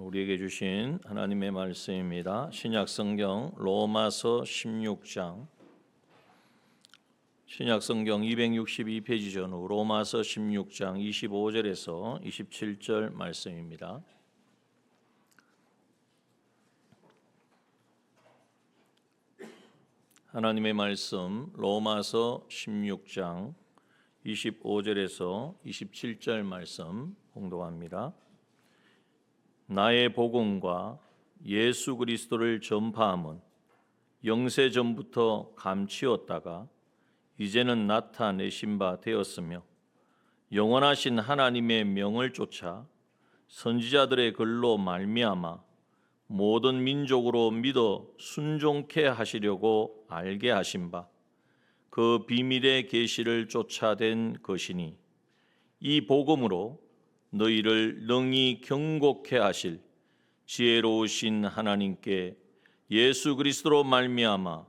우리에게 주신 하나님의 말씀입니다. 신약 성경 로마서 16장, 신약 성경 262페이지 전후 로마서 16장 25절에서 27절 말씀입니다. 하나님의 말씀 로마서 16장 25절에서 27절 말씀 봉독합니다. 나의 복음과 예수 그리스도를 전파함은 영세 전부터 감추었다가 이제는 나타내신 바 되었으며 영원하신 하나님의 명을 쫓아 선지자들의 글로 말미암아 모든 민족으로 믿어 순종케 하시려고 알게 하신 바 그 비밀의 계시를 쫓아낸 것이니 이 복음으로 너희를 능히 경고케 하실 지혜로우신 하나님께 예수 그리스도로 말미암아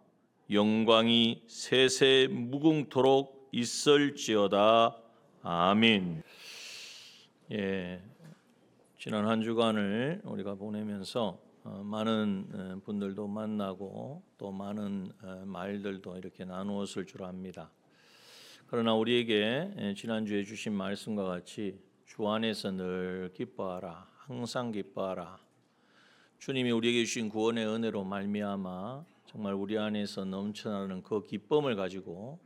영광이 세세 무궁토록 있을지어다. 아멘. 지난 한 주간을 우리가 보내면서 많은 분들도 만나고 또 많은 말들도 이렇게 나누었을 줄 압니다. 그러나 우리에게 지난주에 주신 말씀과 같이 주 안에서 늘 기뻐하라, 항상 기뻐하라. 주님이 우리에게 주신 구원의 은혜로 말미암아 정말 우리 안에서 넘쳐나는 그 기쁨을 가지고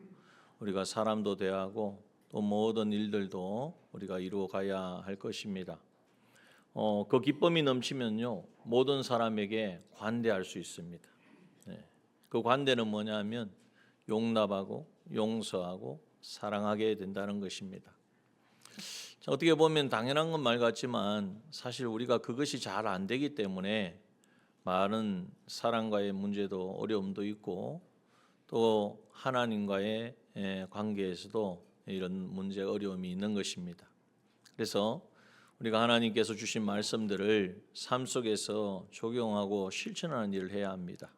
우리가 사람도 대하고 또 모든 일들도 우리가 이루어가야 할 것입니다. 그 기쁨이 넘치면요 모든 사람에게 관대할 수 있습니다. 그 관대는 뭐냐면 용납하고 용서하고 사랑하게 된다는 것입니다. 어떻게 보면 당연한 건 말 같지만 사실 우리가 그것이 잘 안 되기 때문에 많은 사랑과의 문제도 어려움도 있고 또 하나님과의 관계에서도 이런 문제 어려움이 있는 것입니다. 그래서 우리가 하나님께서 주신 말씀들을 삶 속에서 적용하고 실천하는 일을 해야 합니다.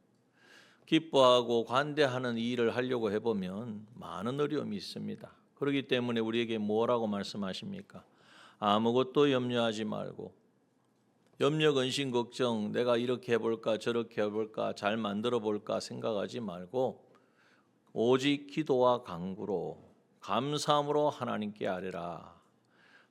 기뻐하고 관대하는 이 일을 하려고 해보면 많은 어려움이 있습니다. 그렇기 때문에 우리에게 뭐라고 말씀하십니까? 아무것도 염려하지 말고 염려, 근심, 걱정 내가 이렇게 해볼까 저렇게 해볼까 잘 만들어 볼까 생각하지 말고 오직 기도와 간구로 감사함으로 하나님께 아뢰라.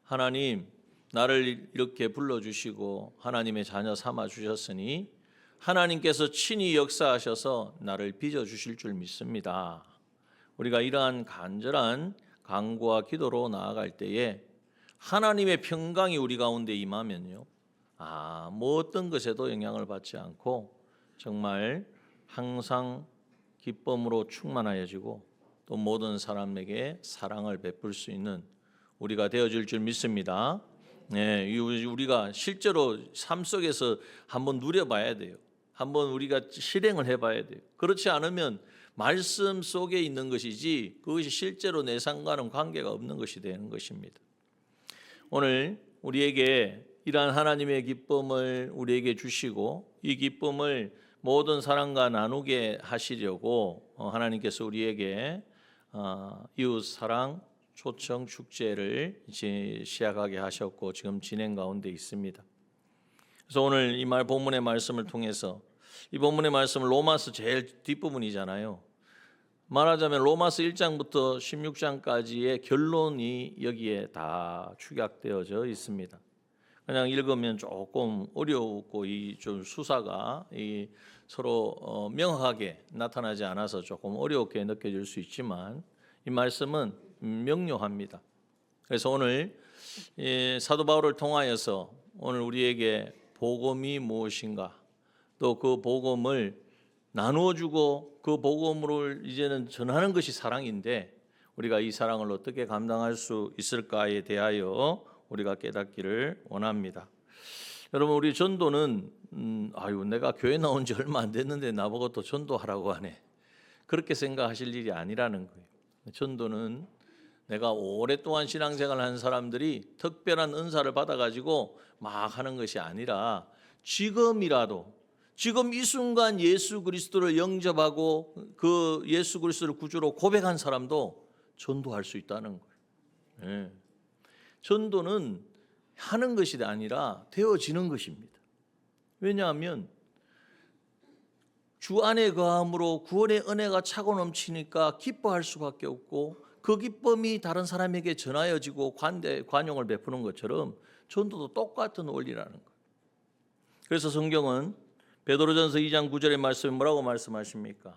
하나님 나를 이렇게 불러주시고 하나님의 자녀 삼아주셨으니 하나님께서 친히 역사하셔서 나를 빚어주실 줄 믿습니다. 우리가 이러한 간절한 간구와 기도로 나아갈 때에 하나님의 평강이 우리 가운데 임하면요 뭐 어떤 것에도 영향을 받지 않고 정말 항상 기쁨으로 충만하여지고 또 모든 사람에게 사랑을 베풀 수 있는 우리가 되어질 줄 믿습니다. 우리가 실제로 삶 속에서 한번 누려봐야 돼요. 한번 우리가 실행을 해봐야 돼요. 그렇지 않으면 말씀 속에 있는 것이지 그것이 실제로 내 삶과는 관계가 없는 것이 되는 것입니다. 오늘 우리에게 이러한 하나님의 기쁨을 우리에게 주시고 이 기쁨을 모든 사람과 나누게 하시려고 하나님께서 우리에게 이웃 사랑 초청 축제를 이제 시작하게 하셨고 지금 진행 가운데 있습니다. 그래서 오늘 이 본문의 말씀을 통해서 이 본문의 말씀은 로마서 제일 뒷부분이잖아요. 말하자면 로마서 1장부터 16장까지의 결론이 여기에 다 축약되어져 있습니다. 그냥 읽으면 조금 어렵고 이 좀 수사가 서로 명확하게 나타나지 않아서 조금 어렵게 느껴질 수 있지만 이 말씀은 명료합니다. 그래서 오늘 사도 바울을 통하여서 오늘 우리에게 복음이 무엇인가 또 그 복음을 나누어주고 그 복음을 이제는 전하는 것이 사랑인데 우리가 이 사랑을 어떻게 감당할 수 있을까에 대하여 우리가 깨닫기를 원합니다. 여러분 우리 전도는 내가 교회 나온 지 얼마 안 됐는데 나보고 또 전도하라고 하네 그렇게 생각하실 일이 아니라는 거예요. 전도는 내가 오랫동안 신앙생활을 한 사람들이 특별한 은사를 받아가지고 막 하는 것이 아니라 지금 이 순간 예수 그리스도를 영접하고 그 예수 그리스도를 구주로 고백한 사람도 전도할 수 있다는 거예요. 전도는 하는 것이 아니라 되어지는 것입니다. 왜냐하면 주 안에 거함으로 구원의 은혜가 차고 넘치니까 기뻐할 수밖에 없고, 그 기쁨이 다른 사람에게 전하여지고 관용을 베푸는 것처럼 전도도 똑같은 원리라는 거예요. 그래서 성경은 베드로전서 2장 9절의 말씀에 뭐라고 말씀하십니까?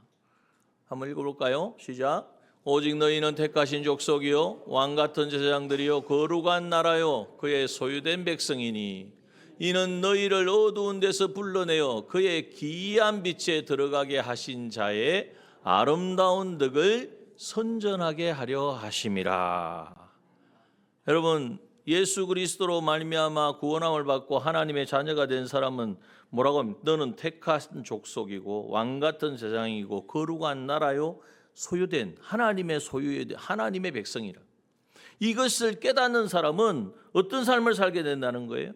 한번 읽어볼까요? 시작. 오직 너희는 택하신 족속이요 왕같은 제사장들이요 거룩한 나라요 그의 소유된 백성이니 이는 너희를 어두운 데서 불러내어 그의 기이한 빛에 들어가게 하신 자의 아름다운 덕을 선전하게 하려 하심이라. 여러분, 예수 그리스도로 말미암아 구원함을 받고 하나님의 자녀가 된 사람은 뭐라고 합니까? 너는 택한 족속이고 왕같은 제사장이고 거룩한 나라요 소유된 하나님의 소유의 하나님의 백성이라. 이것을 깨닫는 사람은 어떤 삶을 살게 된다는 거예요?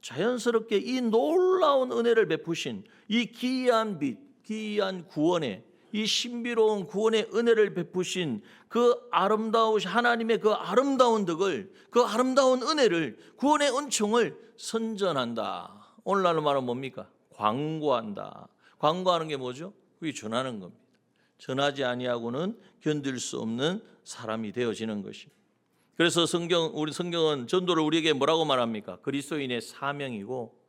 자연스럽게 이 놀라운 은혜를 베푸신 이 기이한 빛, 기이한 구원의 이 신비로운 구원의 은혜를 베푸신 그 아름다우신 하나님의 그 아름다운 덕을, 그 아름다운 은혜를, 구원의 은총을 선전한다. 오늘날로 말하면 뭡니까? 광고한다. 광고하는 게 뭐죠? 그게 전하는 겁니다. 전하지 아니하고는 견딜 수 없는 사람이 되어지는 것입니다. 그래서 우리 성경은 전도를 우리에게 뭐라고 말합니까? 그리스도인의 사명이고,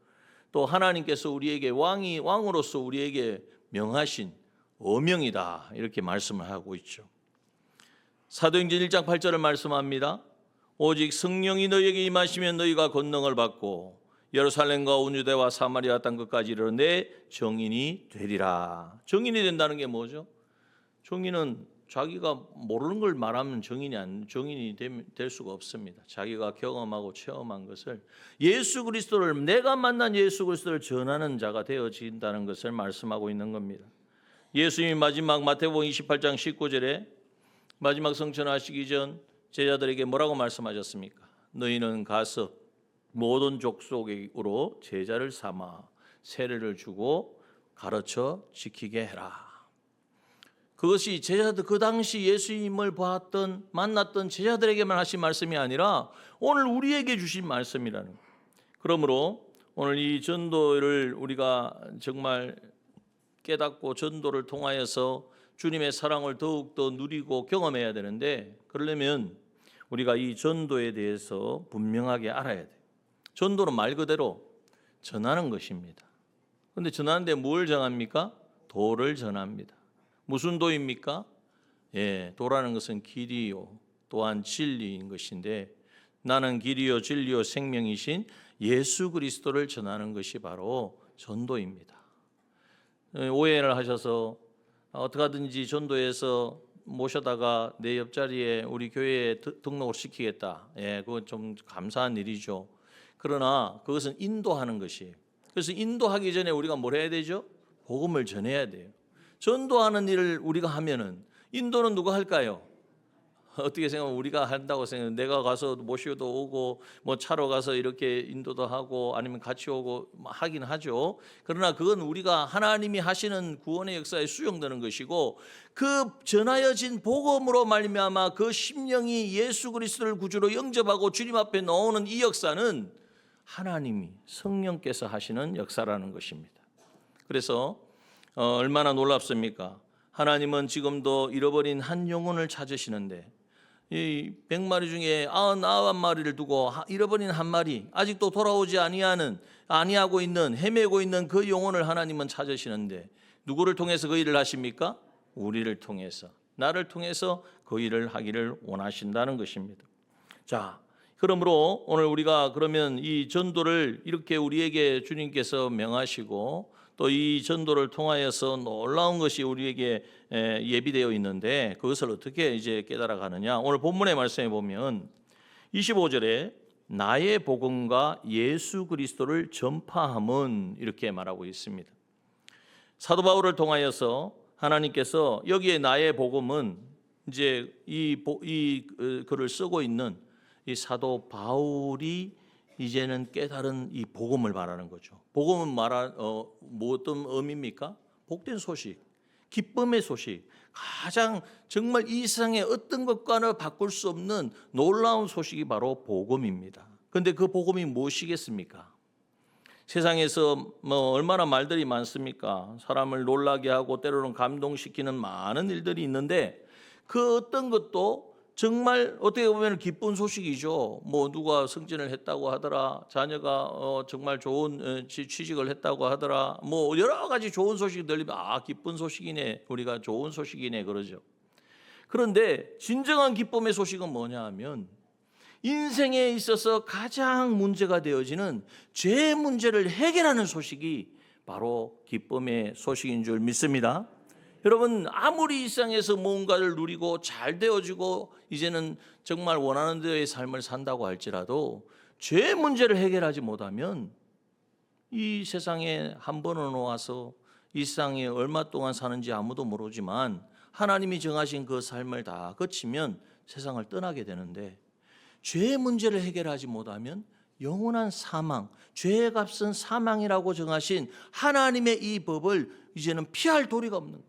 또 하나님께서 우리에게 왕으로서 우리에게 명하신 어명이다, 이렇게 말씀을 하고 있죠. 사도행전 1장 8절을 말씀합니다. 오직 성령이 너희에게 임하시면 너희가 권능을 받고 예루살렘과 온 유대와 사마리아 땅 끝까지 이르러 내 증인이 되리라. 증인이 된다는 게 뭐죠? 증인은 자기가 모르는 걸 말하면 증인이 될 수가 없습니다. 자기가 경험하고 체험한 것을, 예수 그리스도를, 내가 만난 예수 그리스도를 전하는 자가 되어진다는 것을 말씀하고 있는 겁니다. 예수님이 마지막 마태복음 28장 19절에 마지막 성천하시기 전 제자들에게 뭐라고 말씀하셨습니까? 너희는 가서 모든 족속으로 제자를 삼아 세례를 주고 가르쳐 지키게 해라. 그것이 제자들, 그 당시 예수님을 만났던 제자들에게만 하신 말씀이 아니라 오늘 우리에게 주신 말씀이라는 거예요. 그러므로 오늘 이 전도를 우리가 정말 깨닫고 전도를 통하여서 주님의 사랑을 더욱더 누리고 경험해야 되는데, 그러려면 우리가 이 전도에 대해서 분명하게 알아야 돼요. 전도는 말 그대로 전하는 것입니다. 그런데 전하는데 뭘 전합니까? 도를 전합니다. 무슨 도입니까? 도라는 것은 길이요 또한 진리인 것인데, 나는 길이요 진리요 생명이신 예수 그리스도를 전하는 것이 바로 전도입니다. 오해를 하셔서 어떻게 하든지 전도해서 모셔다가 내 옆자리에 우리 교회에 등록을 시키겠다. 그건 좀 감사한 일이죠. 그러나 그것은 인도하는 것이에요. 그래서 인도하기 전에 우리가 뭘 해야 되죠? 복음을 전해야 돼요. 전도하는 일을 우리가 하면은 인도는 누가 할까요? 어떻게 생각하면 우리가 한다고 생각해요. 내가 가서 모시고도 오고 뭐 차로 가서 이렇게 인도도 하고 아니면 같이 오고 하긴 하죠. 그러나 그건 우리가 하나님이 하시는 구원의 역사에 수용되는 것이고, 그 전하여진 복음으로 말미암아 그 심령이 예수 그리스도를 구주로 영접하고 주님 앞에 나오는 이 역사는 하나님이 성령께서 하시는 역사라는 것입니다. 그래서 얼마나 놀랍습니까? 하나님은 지금도 잃어버린 한 영혼을 찾으시는데, 이 100마리 중에 99마리를 두고 잃어버린 한 마리, 아직도 돌아오지 아니하고 있는, 헤매고 있는 그 영혼을 하나님은 찾으시는데, 누구를 통해서 그 일을 하십니까? 우리를 통해서, 나를 통해서 그 일을 하기를 원하신다는 것입니다. 자, 그러므로 오늘 우리가 그러면 이 전도를 이렇게 우리에게 주님께서 명하시고, 또 이 전도를 통하여서 놀라운 것이 우리에게 예비되어 있는데, 그것을 어떻게 이제 깨달아 가느냐? 오늘 본문의 말씀에 보면 25절에 나의 복음과 예수 그리스도를 전파함은, 이렇게 말하고 있습니다. 사도 바울을 통하여서 하나님께서 여기에 나의 복음은 이제 이 글을 쓰고 있는 이 사도 바울이 이제는 깨달은 이 복음을 말하는 거죠. 복음은 어떤 의미입니까? 복된 소식, 기쁨의 소식, 가장 정말 이 세상에 어떤 것과는 바꿀 수 없는 놀라운 소식이 바로 복음입니다. 그런데 그 복음이 무엇이겠습니까? 세상에서 뭐 얼마나 말들이 많습니까? 사람을 놀라게 하고 때로는 감동시키는 많은 일들이 있는데 그 어떤 것도 정말 어떻게 보면 기쁜 소식이죠. 뭐 누가 승진을 했다고 하더라, 자녀가 정말 좋은 취직을 했다고 하더라, 뭐 여러 가지 좋은 소식이 들리면 아 기쁜 소식이네, 우리가 좋은 소식이네 그러죠. 그런데 진정한 기쁨의 소식은 뭐냐 하면 인생에 있어서 가장 문제가 되어지는 죄의 문제를 해결하는 소식이 바로 기쁨의 소식인 줄 믿습니다. 여러분 아무리 일상에서 뭔가를 누리고 잘 되어지고 이제는 정말 원하는 대로의 삶을 산다고 할지라도 죄의 문제를 해결하지 못하면 이 세상에 한 번은 와서 이 세상에 얼마 동안 사는지 아무도 모르지만 하나님이 정하신 그 삶을 다 거치면 세상을 떠나게 되는데 죄의 문제를 해결하지 못하면 영원한 사망, 죄의 값은 사망이라고 정하신 하나님의 이 법을 이제는 피할 도리가 없는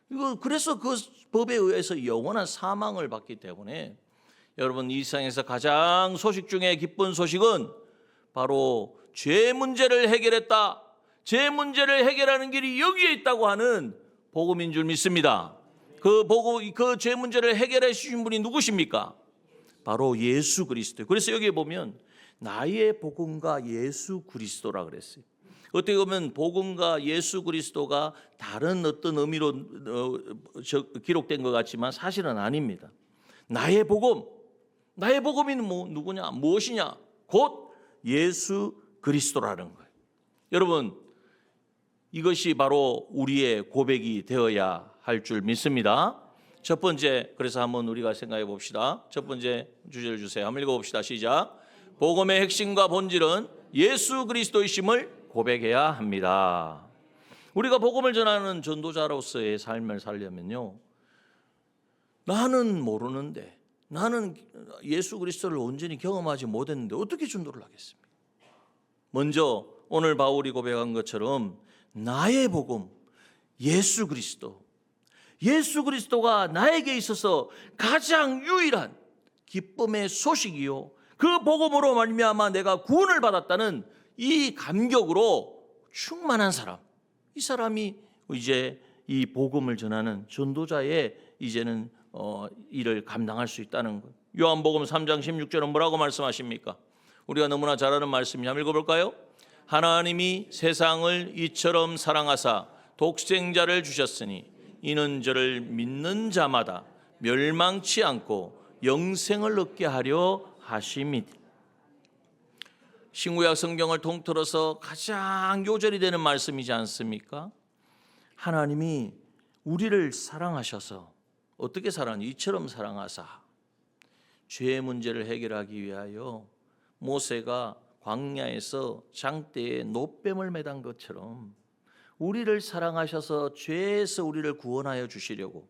거예요. 그래서 그 법에 의해서 영원한 사망을 받기 때문에 여러분 이 세상에서 가장 소식 중에 기쁜 소식은 바로 죄의 문제를 해결했다, 죄의 문제를 해결하는 길이 여기에 있다고 하는 복음인 줄 믿습니다. 그 죄 문제를 해결해 주신 분이 누구십니까? 바로 예수 그리스도. 그래서 여기에 보면 나의 복음과 예수 그리스도라 그랬어요. 어떻게 보면 복음과 예수 그리스도가 다른 어떤 의미로 기록된 것 같지만 사실은 아닙니다. 나의 복음, 나의 복음이 누구냐? 무엇이냐? 곧 예수 그리스도라는 거예요. 여러분 이것이 바로 우리의 고백이 되어야 할 줄 믿습니다. 첫 번째, 그래서 한번 우리가 생각해 봅시다. 첫 번째 주제를 주세요. 한번 읽어봅시다. 시작. 복음의 핵심과 본질은 예수 그리스도이심을 고백해야 합니다. 우리가 복음을 전하는 전도자로서의 삶을 살려면요, 나는 모르는데, 나는 예수 그리스도를 온전히 경험하지 못했는데 어떻게 전도를 하겠습니까? 먼저 오늘 바울이 고백한 것처럼 나의 복음, 예수 그리스도, 예수 그리스도가 나에게 있어서 가장 유일한 기쁨의 소식이요, 그 복음으로 말미암아 내가 구원을 받았다는 이 감격으로 충만한 사람, 이 사람이 이제 이 복음을 전하는 전도자의 이제는 일을 감당할 수 있다는 것. 요한복음 3장 16절은 뭐라고 말씀하십니까? 우리가 너무나 잘 아는 말씀이 한번 읽어볼까요? 하나님이 세상을 이처럼 사랑하사 독생자를 주셨으니 이는 저를 믿는 자마다 멸망치 않고 영생을 얻게 하려 하심이니. 신구약 성경을 통틀어서 가장 요절이 되는 말씀이지 않습니까? 하나님이 우리를 사랑하셔서 어떻게 사랑하니? 이처럼 사랑하사 죄의 문제를 해결하기 위하여 모세가 광야에서 장대에 놋뱀을 매단 것처럼 우리를 사랑하셔서 죄에서 우리를 구원하여 주시려고,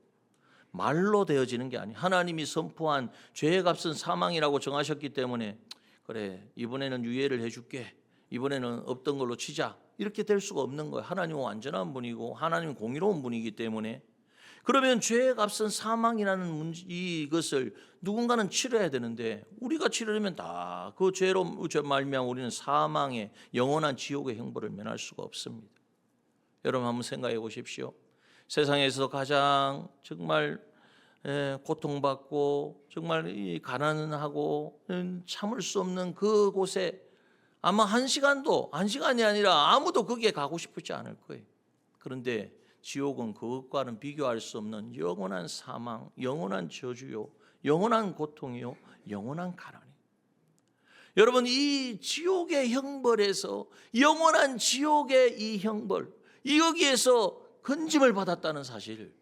말로 되어지는 게 아니에요. 하나님이 선포한 죄의 값은 사망이라고 정하셨기 때문에 그래 이번에는 유예를 해줄게, 이번에는 없던 걸로 치자, 이렇게 될 수가 없는 거예요. 하나님은 완전한 분이고 하나님은 공의로운 분이기 때문에. 그러면 죄의 값은 사망이라는 문제, 이것을 누군가는 치러야 되는데 우리가 치르려면 다 그 죄로 말미암아 우리는 사망의 영원한 지옥의 형벌을 면할 수가 없습니다. 여러분 한번 생각해 보십시오. 세상에서 가장 정말 고통받고 정말 가난하고 참을 수 없는 그곳에 아마 한 시간이 아니라 아무도 거기에 가고 싶지 않을 거예요. 그런데 지옥은 그것과는 비교할 수 없는 영원한 사망, 영원한 저주요, 영원한 고통이요, 영원한 가난이요. 여러분 이 지옥의 형벌에서, 영원한 지옥의 이 형벌, 여기에서 건짐을 받았다는 사실,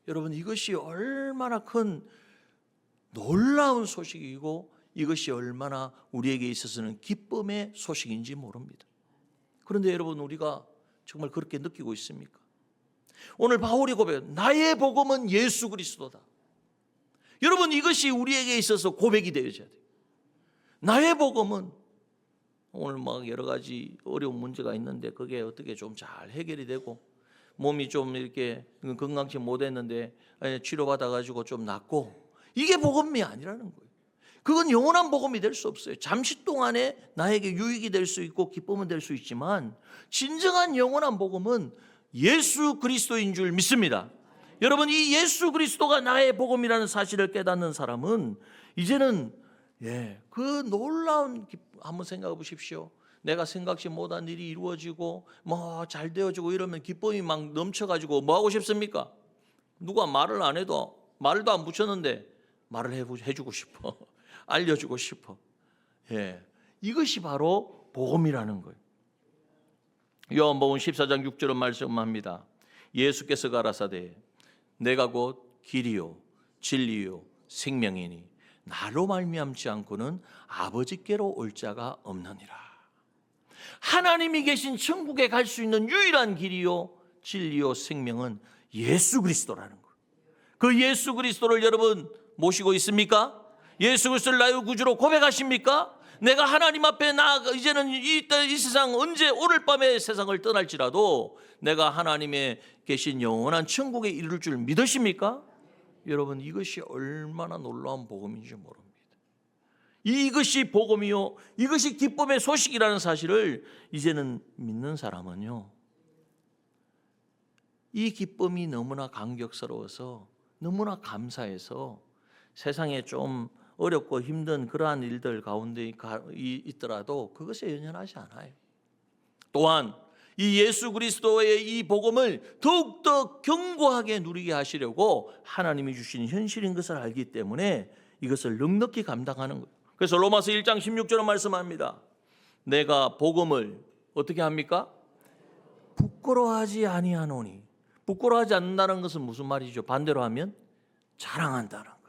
여러분 이것이 얼마나 큰 놀라운 소식이고 이것이 얼마나 우리에게 있어서는 기쁨의 소식인지 모릅니다. 그런데 여러분 우리가 정말 그렇게 느끼고 있습니까? 오늘 바울이 고백, 나의 복음은 예수 그리스도다. 여러분 이것이 우리에게 있어서 고백이 되어져야 돼요. 나의 복음은, 오늘 막 여러 가지 어려운 문제가 있는데 그게 어떻게 좀 잘 해결이 되고 몸이 좀 이렇게 건강치 못했는데 치료받아 가지고 좀 낫고, 이게 복음이 아니라는 거예요. 그건 영원한 복음이 될 수 없어요. 잠시 동안에 나에게 유익이 될 수 있고 기쁨은 될 수 있지만 진정한 영원한 복음은 예수 그리스도인 줄 믿습니다. 여러분, 이 예수 그리스도가 나의 복음이라는 사실을 깨닫는 사람은 이제는 그 놀라운 한번 생각해 보십시오. 내가 생각지 못한 일이 이루어지고 뭐 잘 되어지고 이러면 기쁨이 막 넘쳐가지고 뭐 하고 싶습니까? 누가 말을 안 해도 말도 안 붙였는데 말을 해주고 싶어. 알려주고 싶어. 이것이 바로 복음이라는 거예요. 요한복음 14장 6절은 말씀합니다. 예수께서 가라사대 내가 곧 길이요 진리요 생명이니 나로 말미암지 않고는 아버지께로 올 자가 없느니라. 하나님이 계신 천국에 갈 수 있는 유일한 길이요 진리요 생명은 예수 그리스도라는 거예요. 그 예수 그리스도를 여러분 모시고 있습니까? 예수 그리스도를 나의 구주로 고백하십니까? 내가 하나님 앞에 이제는 이 세상 언제 오늘 밤에 세상을 떠날지라도 내가 하나님의 계신 영원한 천국에 이를 줄 믿으십니까? 여러분, 이것이 얼마나 놀라운 복음인지 모릅니다. 이것이 복음이요 이것이 기쁨의 소식이라는 사실을 이제는 믿는 사람은요, 이 기쁨이 너무나 감격스러워서 너무나 감사해서 세상에 좀 어렵고 힘든 그러한 일들 가운데 있더라도 그것에 연연하지 않아요. 또한 이 예수 그리스도의 이 복음을 더욱더 견고하게 누리게 하시려고 하나님이 주신 현실인 것을 알기 때문에 이것을 넉넉히 감당하는 거예요. 그래서 로마서 1장 16절은 말씀합니다. 내가 복음을 어떻게 합니까? 부끄러워하지 아니하노니. 부끄러워하지 않는다는 것은 무슨 말이죠? 반대로 하면 자랑한다는 거예요.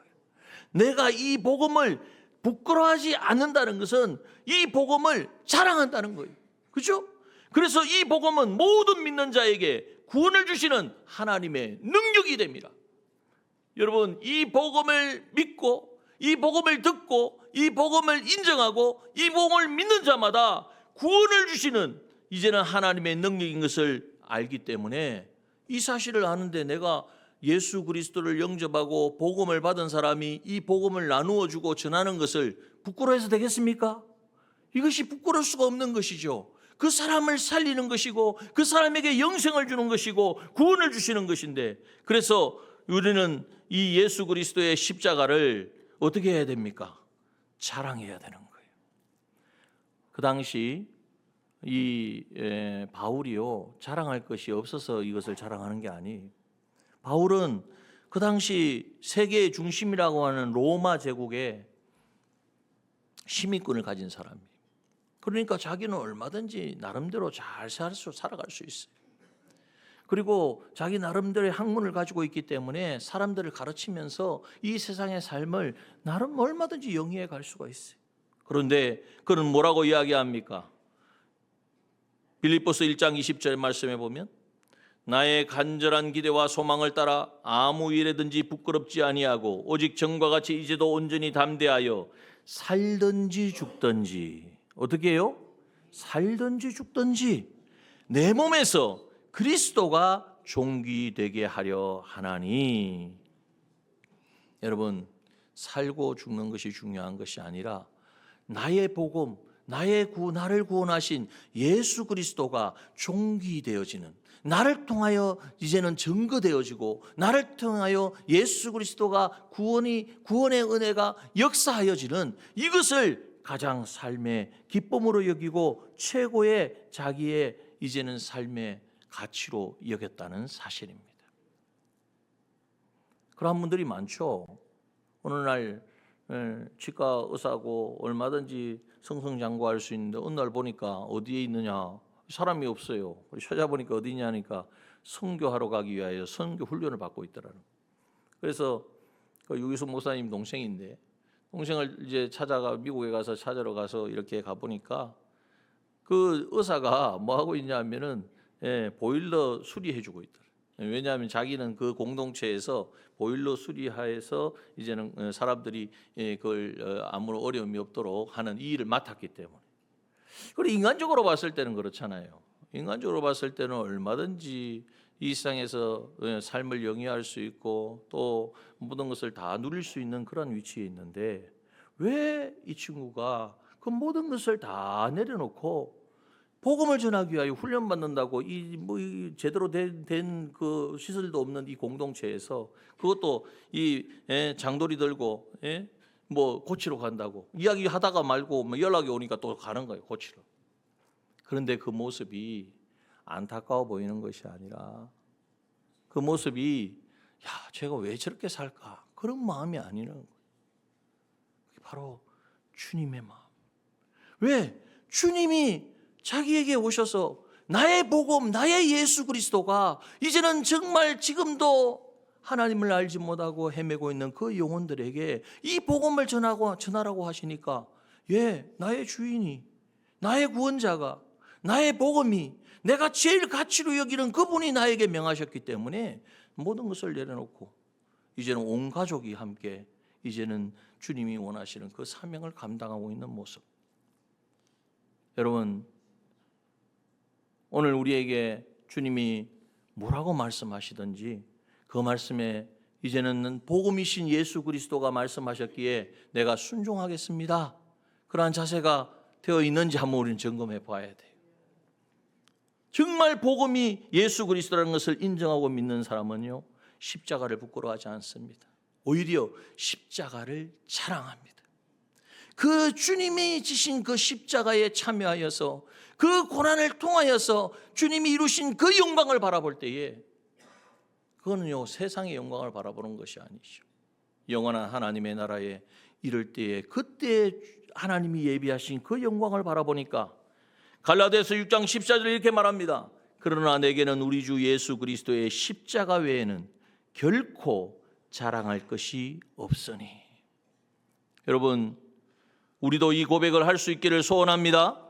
내가 이 복음을 부끄러워하지 않는다는 것은 이 복음을 자랑한다는 거예요. 그렇죠? 그래서 이 복음은 모든 믿는 자에게 구원을 주시는 하나님의 능력이 됩니다. 여러분, 이 복음을 믿고 이 복음을 듣고 이 복음을 인정하고 이 복음을 믿는 자마다 구원을 주시는 이제는 하나님의 능력인 것을 알기 때문에 이 사실을 아는데 내가 예수 그리스도를 영접하고 복음을 받은 사람이 이 복음을 나누어 주고 전하는 것을 부끄러워해서 되겠습니까? 이것이 부끄러울 수가 없는 것이죠. 그 사람을 살리는 것이고 그 사람에게 영생을 주는 것이고 구원을 주시는 것인데, 그래서 우리는 이 예수 그리스도의 십자가를 어떻게 해야 됩니까? 자랑해야 되는 거예요. 그 당시 이 바울이요, 자랑할 것이 없어서 이것을 자랑하는 게 아니에요. 바울은 그 당시 세계의 중심이라고 하는 로마 제국의 시민권을 가진 사람이에요. 그러니까 자기는 얼마든지 나름대로 잘 살아갈 수 있어요. 그리고 자기 나름대로의 학문을 가지고 있기 때문에 사람들을 가르치면서 이 세상의 삶을 나름 얼마든지 영위해 갈 수가 있어요. 그런데 그는 뭐라고 이야기합니까? 빌립보서 1장 20절 말씀해 보면 나의 간절한 기대와 소망을 따라 아무 일에든지 부끄럽지 아니하고 오직 전과 같이 이제도 온전히 담대하여 살든지 죽든지, 어떻게 해요? 살든지 죽든지 내 몸에서 그리스도가 존귀되게 하려 하나니. 여러분, 살고 죽는 것이 중요한 것이 아니라 나의 복음, 나를 구원하신 예수 그리스도가 존귀되어지는, 나를 통하여 이제는 증거되어지고 나를 통하여 예수 그리스도가 구원의 은혜가 역사하여지는 이것을 가장 삶의 기쁨으로 여기고 최고의 자기의 이제는 삶의 가치로 여겼다는 사실입니다. 그런 분들이 많죠. 어느 날 치과 의사고 얼마든지 승승장구할 수 있는데 어느 날 보니까 어디에 있느냐, 사람이 없어요. 찾아보니까 어디 있냐니까 선교하러 가기 위하여 선교 훈련을 받고 있더라는. 그래서 그 유기수 목사님 동생인데 동생을 이제 미국에 가서 찾으러 가서 이렇게 가보니까 그 의사가 뭐 하고 있냐면은 보일러 수리해주고 있더라. 왜냐하면 자기는 그 공동체에서 보일러 수리하에서 이제는 사람들이 그걸 아무런 어려움이 없도록 하는 이 일을 맡았기 때문에. 그리고 인간적으로 봤을 때는 그렇잖아요. 인간적으로 봤을 때는 얼마든지 이 세상에서 삶을 영위할 수 있고 또 모든 것을 다 누릴 수 있는 그런 위치에 있는데 왜 이 친구가 그 모든 것을 다 내려놓고 복음을 전하기 위하여 훈련받는다고 이 제대로 된 그 시설도 없는 이 공동체에서 그것도 장돌이 들고 뭐 고치러 간다고 이야기하다가 말고 뭐 연락이 오니까 또 가는 거예요, 고치러. 그런데 그 모습이 안타까워 보이는 것이 아니라 그 모습이 제가 왜 저렇게 살까? 그런 마음이 아니라는 거예요. 바로 주님의 마음. 왜? 주님이 자기에게 오셔서 나의 복음, 나의 예수 그리스도가 이제는 정말 지금도 하나님을 알지 못하고 헤매고 있는 그 영혼들에게 이 복음을 전하라고 하시니까 나의 주인이, 나의 구원자가, 나의 복음이, 내가 제일 가치로 여기는 그분이 나에게 명하셨기 때문에 모든 것을 내려놓고 이제는 온 가족이 함께 이제는 주님이 원하시는 그 사명을 감당하고 있는 모습. 여러분, 오늘 우리에게 주님이 뭐라고 말씀하시든지 그 말씀에 이제는 복음이신 예수 그리스도가 말씀하셨기에 내가 순종하겠습니다, 그러한 자세가 되어 있는지 한번 우리는 점검해 봐야 돼요. 정말 복음이 예수 그리스도라는 것을 인정하고 믿는 사람은요, 십자가를 부끄러워하지 않습니다. 오히려 십자가를 자랑합니다. 그 주님이 지신 그 십자가에 참여하여서 그 고난을 통하여서 주님이 이루신 그 영광을 바라볼 때에 그거는요, 세상의 영광을 바라보는 것이 아니죠. 영원한 하나님의 나라에 이를 때에 그때 하나님이 예비하신 그 영광을 바라보니까 갈라디아서 6장 14절에 이렇게 말합니다. 그러나 내게는 우리 주 예수 그리스도의 십자가 외에는 결코 자랑할 것이 없으니. 여러분, 우리도 이 고백을 할 수 있기를 소원합니다.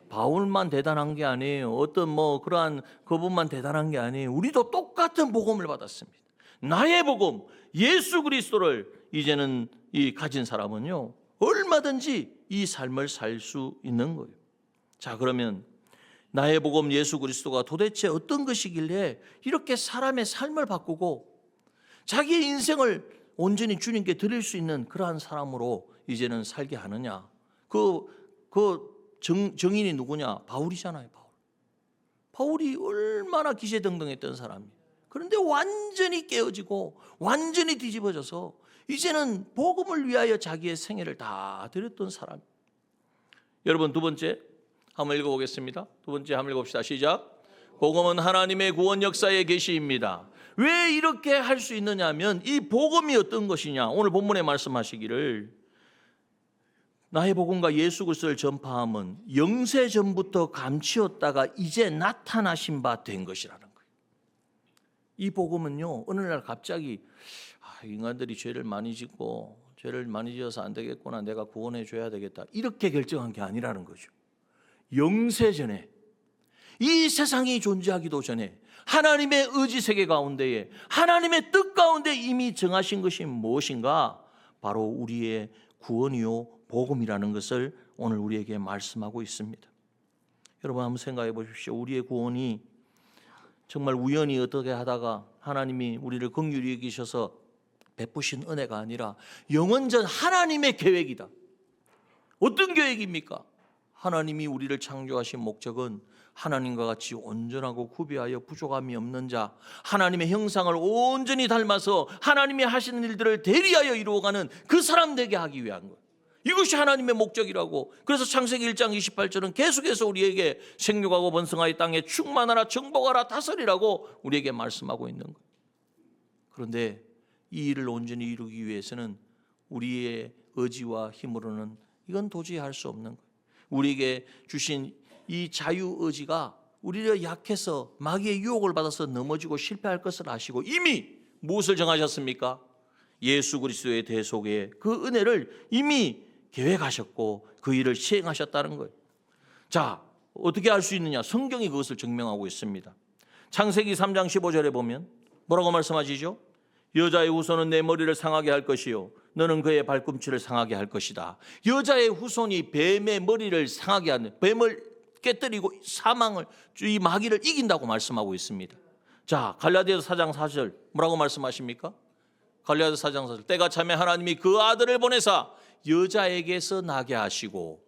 바울만 대단한 게 아니에요. 어떤 그러한 그분만 대단한 게 아니에요. 우리도 똑같은 복음을 받았습니다. 나의 복음, 예수 그리스도를 이제는 가진 사람은요, 얼마든지 이 삶을 살 수 있는 거예요. 자, 그러면 나의 복음 예수 그리스도가 도대체 어떤 것이길래 이렇게 사람의 삶을 바꾸고 자기의 인생을 온전히 주님께 드릴 수 있는 그러한 사람으로 이제는 살게 하느냐? 정인이 누구냐? 바울이잖아요. 바울이 얼마나 기세등등했던 사람이에요. 그런데 완전히 깨어지고 완전히 뒤집어져서 이제는 복음을 위하여 자기의 생애를 다 드렸던 사람. 여러분, 두 번째 한번 읽어보겠습니다. 두 번째 한번 읽읍시다. 시작. 복음은 하나님의 구원 역사의 계시입니다. 왜 이렇게 할 수 있느냐 하면 이 복음이 어떤 것이냐. 오늘 본문에 말씀하시기를 나의 복음과 예수 그리스도를 전파함은 영세 전부터 감추었다가 이제 나타나신 바 된 것이라는 거예요. 이 복음은요, 어느 날 갑자기 인간들이 죄를 많이 짓고 죄를 많이 지어서 안 되겠구나, 내가 구원해 줘야 되겠다, 이렇게 결정한 게 아니라는 거죠. 영세 전에, 이 세상이 존재하기도 전에 하나님의 의지 세계 가운데에 하나님의 뜻 가운데 이미 정하신 것이 무엇인가? 바로 우리의 구원이요 복음이라는 것을 오늘 우리에게 말씀하고 있습니다. 여러분, 한번 생각해 보십시오. 우리의 구원이 정말 우연히 어떻게 하다가 하나님이 우리를 긍휼히 여기셔서 베푸신 은혜가 아니라 영원전 하나님의 계획이다. 어떤 계획입니까? 하나님이 우리를 창조하신 목적은 하나님과 같이 온전하고 구비하여 부족함이 없는 자, 하나님의 형상을 온전히 닮아서 하나님이 하시는 일들을 대리하여 이루어가는 그 사람 되게 하기 위한 거예요. 이것이 하나님의 목적이라고. 그래서 창세기 1장 28절은 계속해서 우리에게 생육하고 번성하여 땅에 충만하라 정복하라 다스리라고 우리에게 말씀하고 있는 거예요. 그런데 이 일을 온전히 이루기 위해서는 우리의 의지와 힘으로는 이건 도저히 할 수 없는 거예요. 우리에게 주신 이 자유의지가 우리를 약해서 마귀의 유혹을 받아서 넘어지고 실패할 것을 아시고 이미 무엇을 정하셨습니까? 예수 그리스도의 대속에 그 은혜를 이미 계획하셨고 그 일을 시행하셨다는 거예요. 자, 어떻게 할 수 있느냐? 성경이 그것을 증명하고 있습니다. 창세기 3장 15절에 보면 뭐라고 말씀하시죠? 여자의 후손은 내 머리를 상하게 할 것이요 너는 그의 발꿈치를 상하게 할 것이다. 여자의 후손이 뱀의 머리를 상하게 하는, 뱀을 깨뜨리고 사망을, 이 마귀를 이긴다고 말씀하고 있습니다. 자, 갈라디아서 4장 4절 뭐라고 말씀하십니까? 갈라디아서 4장 4절 때가 차면 하나님이 그 아들을 보내사 여자에게서 나게 하시고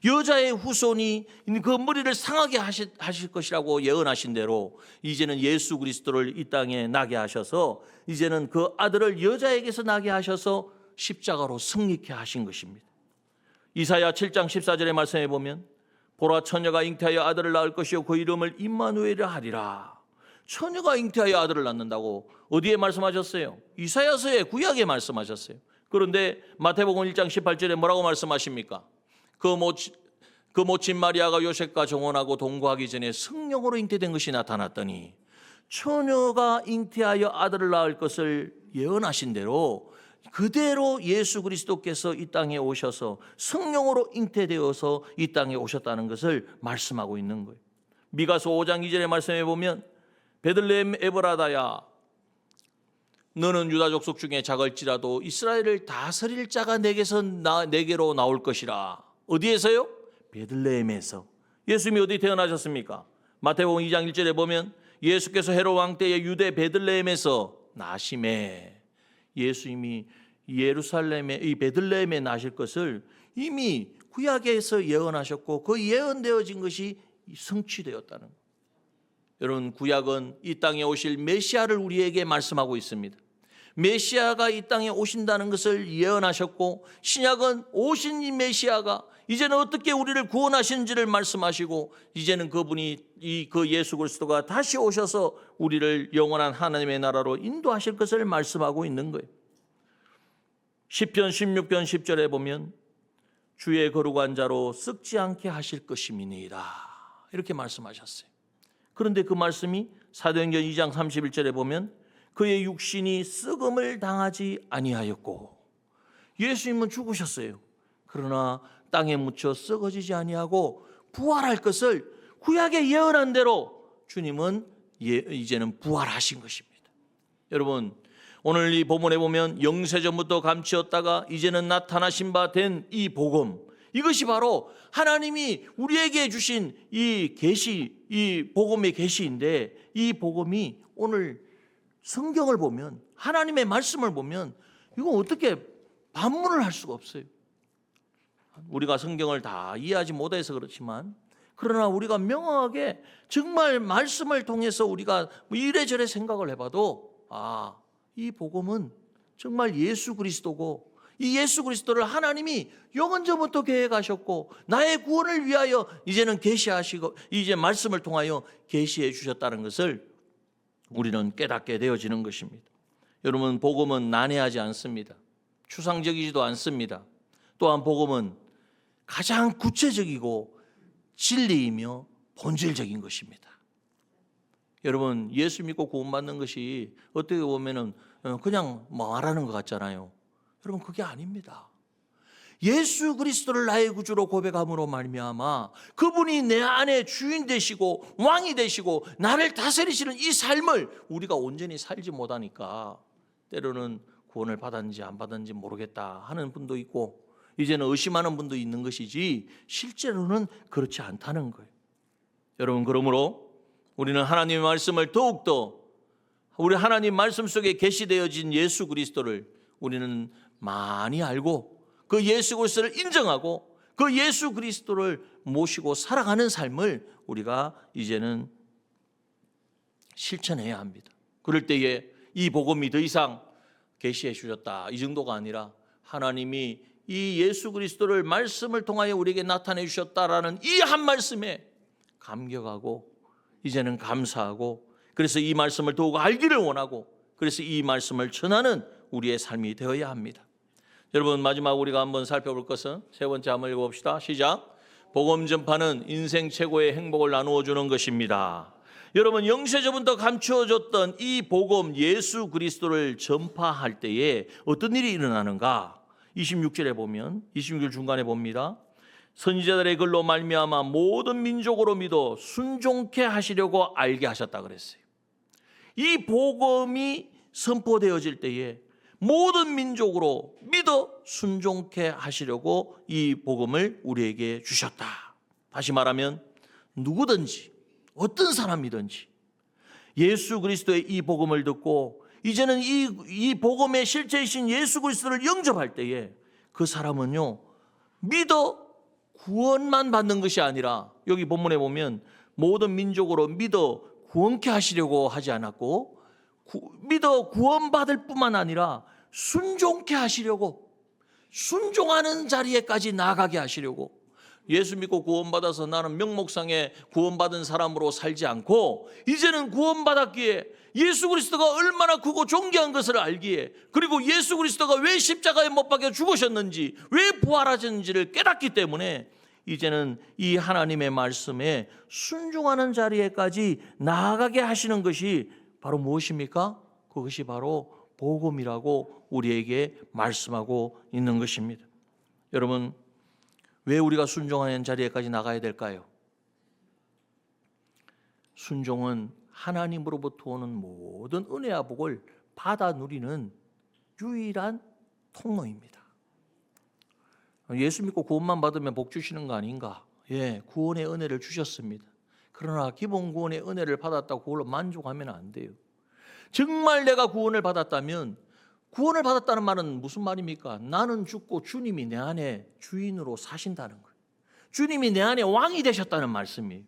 여자의 후손이 그 머리를 상하게 하실 것이라고 예언하신 대로 이제는 예수 그리스도를 이 땅에 나게 하셔서 이제는 그 아들을 여자에게서 나게 하셔서 십자가로 승리케 하신 것입니다. 이사야 7장 14절의 말씀에 보면 보라 처녀가 잉태하여 아들을 낳을 것이요 그 이름을 임마누엘이라 하리라. 처녀가 잉태하여 아들을 낳는다고 어디에 말씀하셨어요? 이사야서의 구약에 말씀하셨어요. 그런데 마태복음 1장 18절에 뭐라고 말씀하십니까? 그 모친 마리아가 요셉과 정혼하고 동거하기 전에 성령으로 잉태된 것이 나타났더니 처녀가 잉태하여 아들을 낳을 것을 예언하신 대로 그대로 예수 그리스도께서 이 땅에 오셔서 성령으로 잉태되어서 이 땅에 오셨다는 것을 말씀하고 있는 거예요. 미가서 5장 2절의 말씀에 보면 베들레헴 에브라다야 너는 유다 족속 중에 작을지라도 이스라엘을 다스릴 자가 내게로 나올 것이라. 어디에서요? 베들레헴에서. 예수님이 어디 태어나셨습니까? 마태복음 2장 1절에 보면 예수께서 헤롯 왕 때에 유대 베들레헴에서 나심에 예수님이 예루살렘에 이 베들레헴에 나실 것을 이미 구약에서 예언하셨고 그 예언되어진 것이 성취되었다는 거예요. 여러분 구약은 이 땅에 오실 메시아를 우리에게 말씀하고 있습니다. 메시아가 이 땅에 오신다는 것을 예언하셨고 신약은 오신 이 메시아가 이제는 어떻게 우리를 구원하시는지를 말씀하시고 이제는 그분이 그 예수 그리스도가 다시 오셔서 우리를 영원한 하나님의 나라로 인도하실 것을 말씀하고 있는 거예요. 시편 16편 10절에 보면 주의 거룩한 자로 썩지 않게 하실 것임이니이다 이렇게 말씀하셨어요. 그런데 그 말씀이 사도행전 2장 31절에 보면 그의 육신이 썩음을 당하지 아니하였고 예수님은 죽으셨어요. 그러나 땅에 묻혀 썩어지지 아니하고 부활할 것을 구약에 예언한 대로 주님은 이제는 부활하신 것입니다. 여러분 오늘 이 본문에 보면 영세전부터 감추었다가 이제는 나타나신 바 된 이 복음 이것이 바로 하나님이 우리에게 주신 이 계시 이 복음의 계시인데 이 복음이 오늘 성경을 보면 하나님의 말씀을 보면 이거 어떻게 반문을 할 수가 없어요. 우리가 성경을 다 이해하지 못해서 그렇지만 그러나 우리가 명확하게 정말 말씀을 통해서 우리가 이래저래 생각을 해봐도 이 복음은 정말 예수 그리스도고 이 예수 그리스도를 하나님이 영원전부터 계획하셨고 나의 구원을 위하여 이제는 계시하시고 이제 말씀을 통하여 계시해 주셨다는 것을 우리는 깨닫게 되어지는 것입니다. 여러분 복음은 난해하지 않습니다. 추상적이지도 않습니다. 또한 복음은 가장 구체적이고 진리이며 본질적인 것입니다. 여러분 예수 믿고 구원받는 것이 어떻게 보면은 그냥 말하는 것 같잖아요. 여러분 그게 아닙니다. 예수 그리스도를 나의 구주로 고백함으로 말미암아 그분이 내 안에 주인 되시고 왕이 되시고 나를 다스리시는 이 삶을 우리가 온전히 살지 못하니까 때로는 구원을 받았는지 안 받았는지 모르겠다 하는 분도 있고 이제는 의심하는 분도 있는 것이지 실제로는 그렇지 않다는 거예요. 여러분 그러므로 우리는 하나님의 말씀을 더욱더 우리 하나님 말씀 속에 계시되어진 예수 그리스도를 우리는 많이 알고 그 예수 그리스도를 인정하고 그 예수 그리스도를 모시고 살아가는 삶을 우리가 이제는 실천해야 합니다. 그럴 때에 이 복음이 더 이상 계시해 주셨다 이 정도가 아니라 하나님이 이 예수 그리스도를 말씀을 통하여 우리에게 나타내 주셨다라는 이 한 말씀에 감격하고 이제는 감사하고 그래서 이 말씀을 더욱 알기를 원하고 그래서 이 말씀을 전하는 우리의 삶이 되어야 합니다. 여러분 마지막 우리가 한번 살펴볼 것은 세 번째 한번 읽어봅시다. 시작. 복음 전파는 인생 최고의 행복을 나누어 주는 것입니다. 여러분 영세전부터 감추어졌던 이 복음 예수 그리스도를 전파할 때에 어떤 일이 일어나는가? 26절에 보면 26절 중간에 봅니다. 선지자들의 글로 말미암아 모든 민족으로 믿어 순종케 하시려고 알게 하셨다 그랬어요. 이 복음이 선포되어질 때에 모든 민족으로 믿어 순종케 하시려고 이 복음을 우리에게 주셨다. 다시 말하면 누구든지 어떤 사람이든지 예수 그리스도의 이 복음을 듣고 이제는 이 복음의 실체이신 예수 그리스도를 영접할 때에 그 사람은요, 믿어 구원만 받는 것이 아니라, 여기 본문에 보면 모든 민족으로 믿어 구원케 하시려고 하지 않았고, 믿어 구원받을 뿐만 아니라 순종케 하시려고, 순종하는 자리에까지 나아가게 하시려고. 예수 믿고 구원받아서 나는 명목상에 구원받은 사람으로 살지 않고, 이제는 구원받았기에 예수 그리스도가 얼마나 크고 존귀한 것을 알기에, 그리고 예수 그리스도가 왜 십자가에 못 박혀 죽으셨는지, 왜 부활하셨는지를 깨닫기 때문에 이제는 이 하나님의 말씀에 순종하는 자리에까지 나아가게 하시는 것이 바로 무엇입니까? 그것이 바로 복음이라고 우리에게 말씀하고 있는 것입니다. 여러분, 왜 우리가 순종하는 자리에까지 나가야 될까요? 순종은 하나님으로부터 오는 모든 은혜와 복을 받아 누리는 유일한 통로입니다. 예수 믿고 구원만 받으면 복 주시는 거 아닌가? 예, 구원의 은혜를 주셨습니다. 그러나 기본 구원의 은혜를 받았다고 그걸로 만족하면 안 돼요. 정말 내가 구원을 받았다면, 구원을 받았다는 말은 무슨 말입니까? 나는 죽고 주님이 내 안에 주인으로 사신다는 거예요. 주님이 내 안에 왕이 되셨다는 말씀이에요.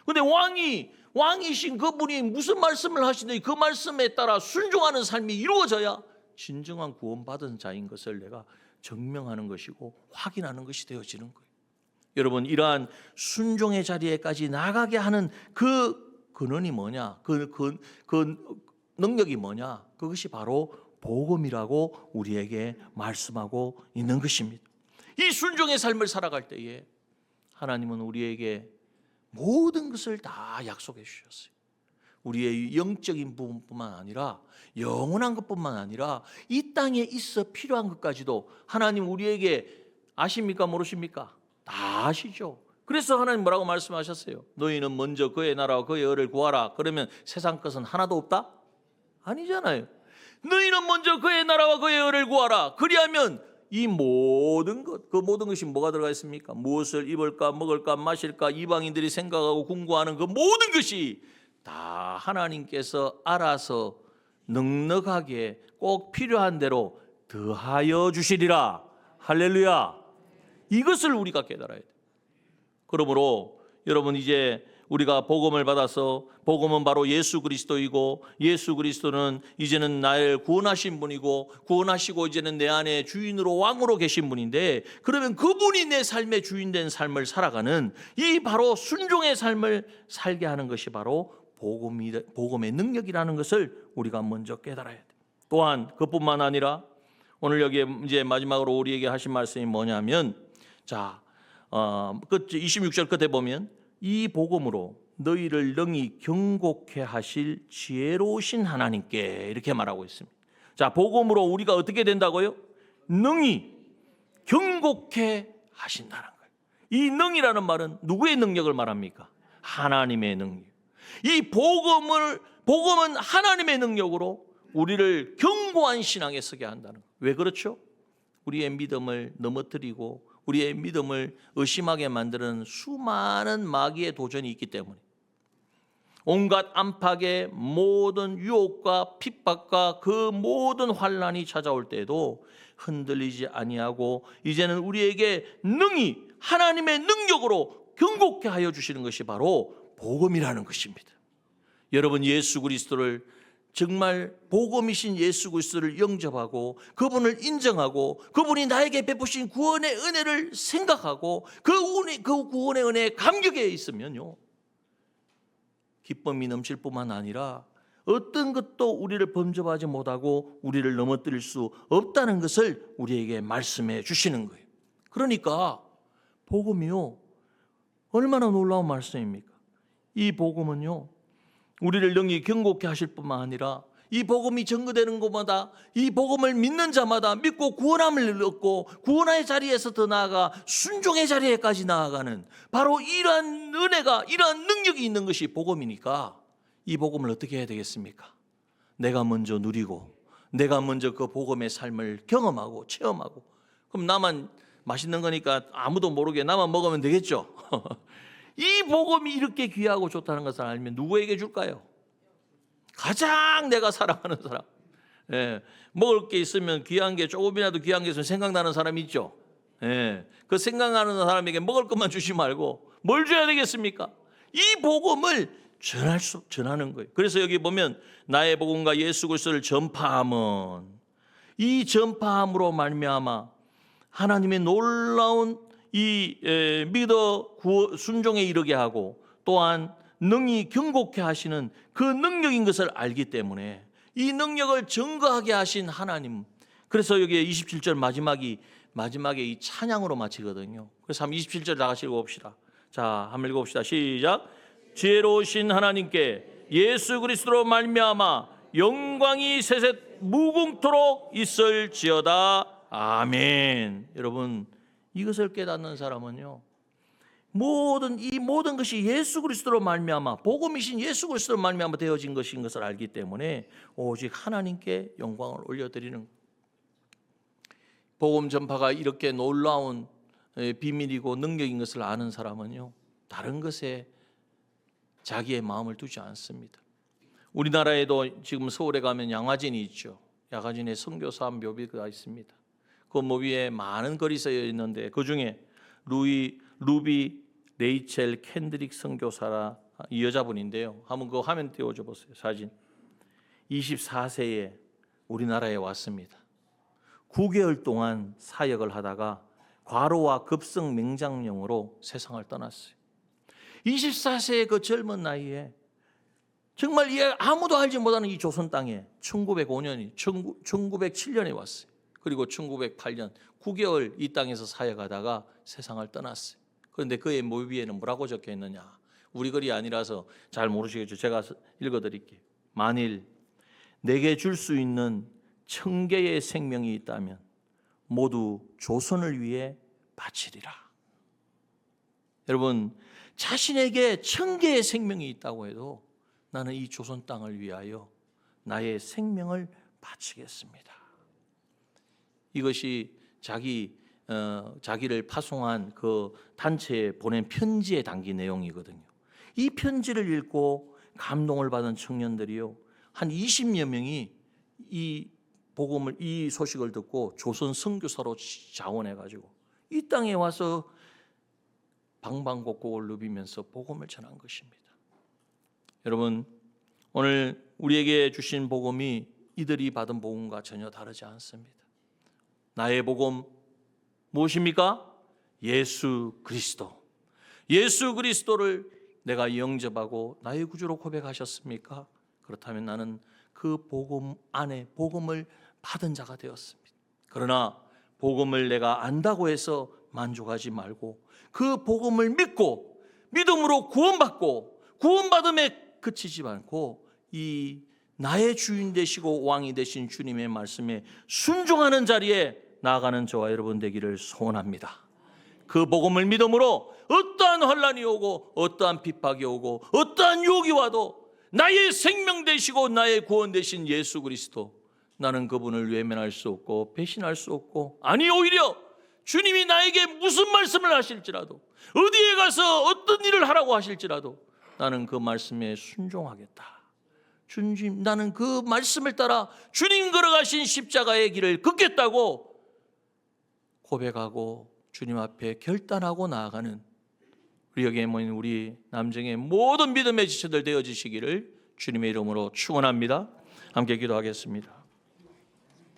그런데 왕이신 그분이 무슨 말씀을 하시는지 그 말씀에 따라 순종하는 삶이 이루어져야 진정한 구원받은 자인 것을 내가 증명하는 것이고 확인하는 것이 되어지는 거예요. 여러분, 이러한 순종의 자리에까지 나가게 하는 그 근원이 뭐냐? 그 능력이 뭐냐? 그것이 바로 복음이라고 우리에게 말씀하고 있는 것입니다. 이 순종의 삶을 살아갈 때에 하나님은 우리에게 모든 것을 다 약속해 주셨어요. 우리의 영적인 부분뿐만 아니라 영원한 것뿐만 아니라 이 땅에 있어 필요한 것까지도 하나님 우리에게 아십니까? 모르십니까? 다 아시죠. 그래서 하나님 뭐라고 말씀하셨어요? 너희는 먼저 그의 나라와 그의 의를 구하라. 그러면 세상 것은 하나도 없다? 아니잖아요. 너희는 먼저 그의 나라와 그의 의를 구하라. 그리하면 이 모든 것, 그 모든 것이 뭐가 들어가 있습니까? 무엇을 입을까, 먹을까, 마실까, 이방인들이 생각하고 궁구하는 그 모든 것이 다 하나님께서 알아서 넉넉하게 꼭 필요한 대로 더하여 주시리라. 할렐루야. 이것을 우리가 깨달아야 돼요. 그러므로 여러분, 이제 우리가 복음을 받아서, 복음은 바로 예수 그리스도이고, 예수 그리스도는 이제는 나를 구원하신 분이고, 구원하시고 이제는 내 안에 주인으로 왕으로 계신 분인데, 그러면 그분이 내 삶의 주인된 삶을 살아가는 이 바로 순종의 삶을 살게 하는 것이 바로 복음의 능력이라는 것을 우리가 먼저 깨달아야 돼요. 또한 그뿐만 아니라 오늘 여기에 이제 마지막으로 우리에게 하신 말씀이 뭐냐면, 자, 26절 끝에 보면 이 복음으로 너희를 능히 경고케 하실 지혜로우신 하나님께, 이렇게 말하고 있습니다. 자, 복음으로 우리가 어떻게 된다고요? 능히 경고케 하신다는 거예요. 이 능이라는 말은 누구의 능력을 말합니까? 하나님의 능력. 이 복음은 하나님의 능력으로 우리를 견고한 신앙에 서게 한다는 거예요. 왜 그렇죠? 우리의 믿음을 넘어뜨리고 우리의 믿음을 의심하게 만드는 수많은 마귀의 도전이 있기 때문에, 온갖 안팎의 모든 유혹과 핍박과 그 모든 환난이 찾아올 때에도 흔들리지 아니하고 이제는 우리에게 능히 하나님의 능력으로 견고케 하여 주시는 것이 바로 복음이라는 것입니다. 여러분, 예수 그리스도를 정말 복음이신 예수 그리스도를 영접하고 그분을 인정하고 그분이 나에게 베푸신 구원의 은혜를 생각하고 그 구원의 은혜에 감격해 있으면요, 기쁨이 넘칠 뿐만 아니라 어떤 것도 우리를 범접하지 못하고 우리를 넘어뜨릴 수 없다는 것을 우리에게 말씀해 주시는 거예요. 그러니까 복음이요, 얼마나 놀라운 말씀입니까? 이 복음은요, 우리를 능히 경고케 하실 뿐만 아니라 이 복음이 증거되는 곳마다, 이 복음을 믿는 자마다 믿고 구원함을 얻고 구원의 자리에서 더 나아가 순종의 자리에까지 나아가는 바로 이러한 은혜가, 이러한 능력이 있는 것이 복음이니까 이 복음을 어떻게 해야 되겠습니까? 내가 먼저 누리고 내가 먼저 그 복음의 삶을 경험하고 체험하고, 그럼 나만 맛있는 거니까 아무도 모르게 나만 먹으면 되겠죠. 이 복음이 이렇게 귀하고 좋다는 것을 알면 누구에게 줄까요? 가장 내가 사랑하는 사람, 예, 먹을 게 있으면 귀한 게 조금이라도 귀한 게 있으면 생각나는 사람 있죠. 예, 그 생각나는 사람에게 먹을 것만 주지 말고 뭘 줘야 되겠습니까? 이 복음을 전하는 거예요. 그래서 여기 보면 나의 복음과 예수 그리스도를 전파함은, 이 전파함으로 말미암아 하나님의 놀라운 이 믿어 순종에 이르게 하고 또한 능히 경고케 하시는 그 능력인 것을 알기 때문에 이 능력을 증거하게 하신 하나님. 그래서 여기 27절 마지막에 이 찬양으로 마치거든요. 그래서 한번 27절 다 같이 읽어봅시다. 자, 한번 읽어봅시다. 시작. 지혜로우신 하나님께 예수 그리스도로 말미암아 영광이 세세 무궁토록 있을지어다. 아멘. 여러분, 이것을 깨닫는 사람은요, 이 모든 것이 예수 그리스도로 말미암아, 복음이신 예수 그리스도로 말미암아 되어진 것인 것을 알기 때문에 오직 하나님께 영광을 올려드리는, 복음 전파가 이렇게 놀라운 비밀이고 능력인 것을 아는 사람은요, 다른 것에 자기의 마음을 두지 않습니다. 우리나라에도 지금 서울에 가면 양화진이 있죠. 양화진에 선교사 묘비가 있습니다. 그 묘비에 많은 글이 쓰여 있는데 그 중에 루비 레이첼 캔드릭 선교사라, 이 여자분인데요. 한번 그 화면 띄워줘 보세요. 사진. 24세에 우리나라에 왔습니다. 9개월 동안 사역을 하다가 과로와 급성 맹장염으로 세상을 떠났어요. 24세의 그 젊은 나이에 정말 아무도 알지 못하는 이 조선 땅에 1907년에 왔어요. 그리고 1908년 9개월 이 땅에서 사역하다가 세상을 떠났어요. 그런데 그의 묘비에는 뭐라고 적혀 있느냐? 우리 글이 아니라서 잘 모르시겠죠. 제가 읽어드릴게요. 만일 내게 줄 수 있는 1000개의 생명이 있다면 모두 조선을 위해 바치리라. 여러분, 자신에게 1000개의 생명이 있다고 해도 나는 이 조선 땅을 위하여 나의 생명을 바치겠습니다. 이것이 자기를 파송한 그 단체에 보낸 편지에 담긴 내용이거든요. 이 편지를 읽고 감동을 받은 청년들이요, 한 20여 명이 이 소식을 듣고 조선 선교사로 자원해가지고 이 땅에 와서 방방곡곡을 누비면서 복음을 전한 것입니다. 여러분, 오늘 우리에게 주신 복음이 이들이 받은 복음과 전혀 다르지 않습니다. 나의 복음 무엇입니까? 예수 그리스도. 예수 그리스도를 내가 영접하고 나의 구주로 고백하셨습니까? 그렇다면 나는 그 복음 안에 복음을 받은 자가 되었습니다. 그러나 복음을 내가 안다고 해서 만족하지 말고 그 복음을 믿고 믿음으로 구원받고 구원받음에 그치지 않고 이 나의 주인 되시고 왕이 되신 주님의 말씀에 순종하는 자리에 나아가는 저와 여러분 되기를 소원합니다. 그 복음을 믿음으로 어떠한 환난이 오고 어떠한 핍박이 오고 어떠한 유혹이 와도 나의 생명 되시고 나의 구원 되신 예수 그리스도, 나는 그분을 외면할 수 없고 배신할 수 없고, 아니 오히려 주님이 나에게 무슨 말씀을 하실지라도 어디에 가서 어떤 일을 하라고 하실지라도 나는 그 말씀에 순종하겠다. 주님, 나는 그 말씀을 따라 주님 걸어가신 십자가의 길을 걷겠다고 고백하고 주님 앞에 결단하고 나아가는 우리 여기에 모인 우리 남정의 모든 믿음의 지체들 되어지시기를 주님의 이름으로 축원합니다. 함께 기도하겠습니다.